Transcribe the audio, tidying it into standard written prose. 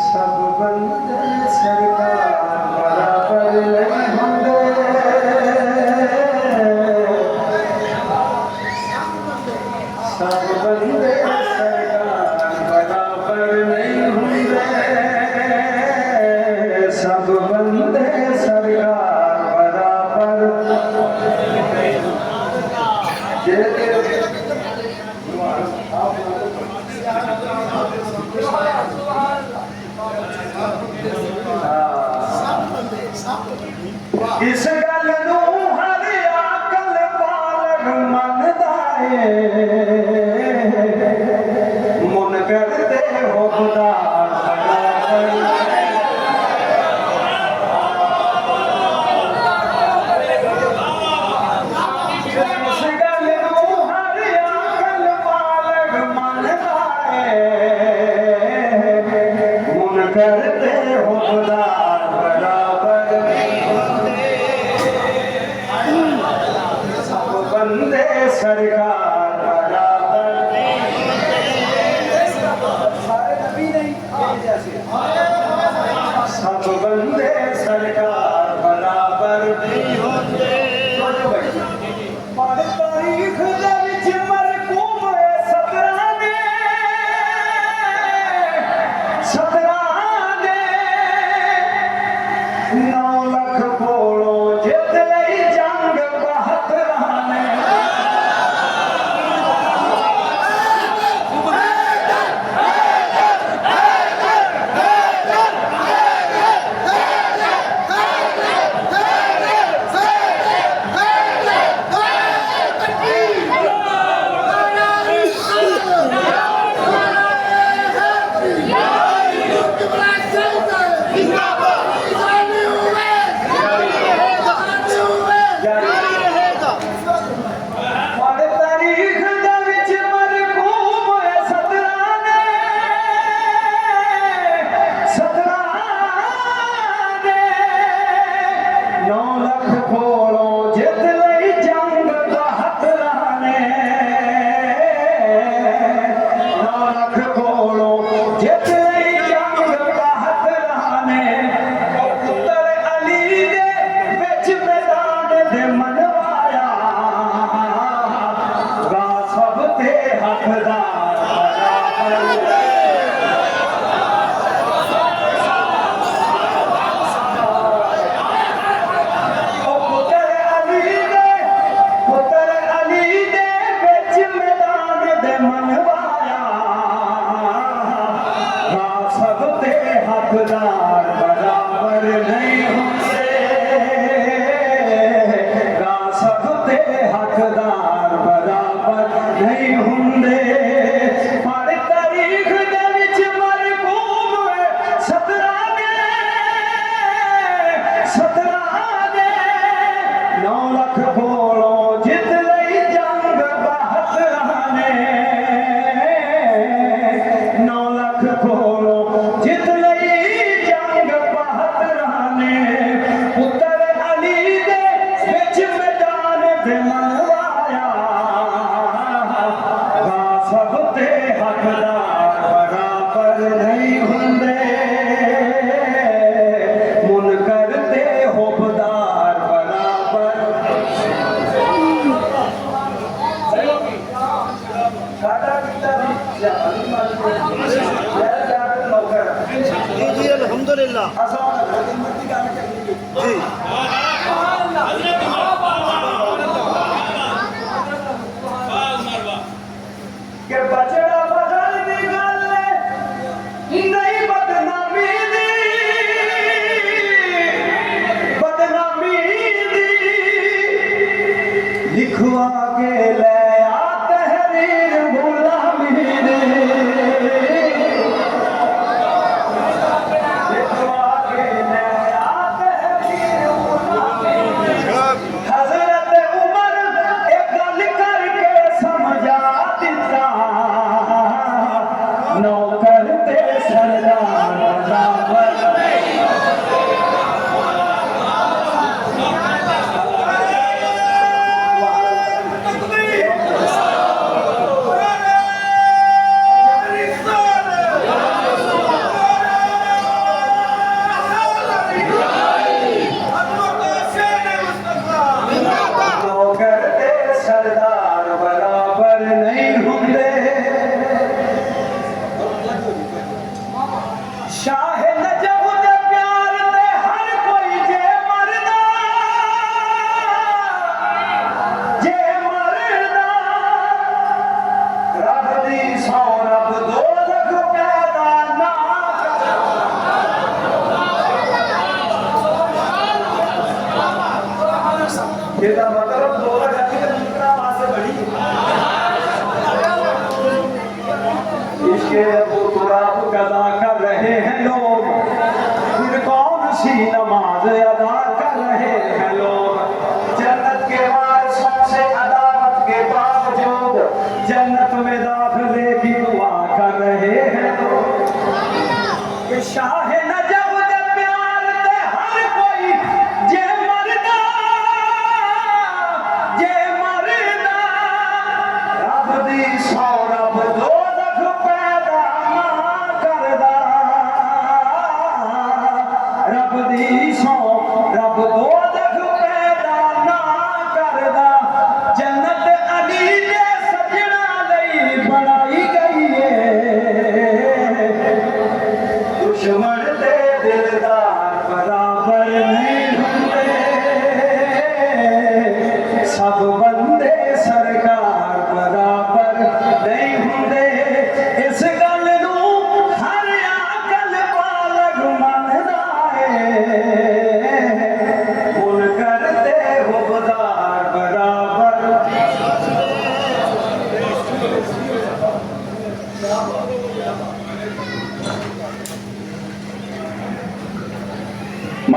सब बंदे सरकार बराबर नहीं होंगे, सब बंदे सरकार बराबर नहीं होंगे, सब बंदे सरकार बराबर। इस गल नूं हर अकल बालग मनदा है, मुनकर ते हुक्मदार बराबर। इस गल नूं हर अकल बालग मनदा है, मुनकर ते हुक्मदार बराबर। बंदे सरकार बराबर। सब बंदे सरकार बराबर नहीं होते। पर तारीख दे विच मरकूम सतरां ने, सतरां ने 9 लख कोलों जित लई जंग 72 ने। हकदार बराबर नहीं होंगे, सब ते हकदार बराबर नहीं होंगे। पर तारीख दे विच मरकूम सतरां ने, सतरां ने 9 लख कोलों जित लई जंग 72 ने। 9 लख कोलों जित लई जंग 72 ने। पुत्र अली दे विच मैदान दे मनवाया, सब ते हकदार बराबर नहीं होंदे, मुनकर ते हुक्मदार बराबर। जी अल्हम्दुलिल्लाह जी। के बचड़ा बदल दी गल नहीं बदनामी दी, बदनामी दी लिखवा के ले आ तहरीर गुलामी दी। लिखवा के ले आ तहरीर गुलामी दी। हजरत उमर एक गल करके समझा दिता, नौकर ते सरदार बराबर। ਇਹਦਾ ਮਤਲਬ 2 ਰਕਾਤ की मुद्रा वहां से बढ़ी इसके आप कदा कर रहे हैं लोग फिर कौन सी नमाज अदा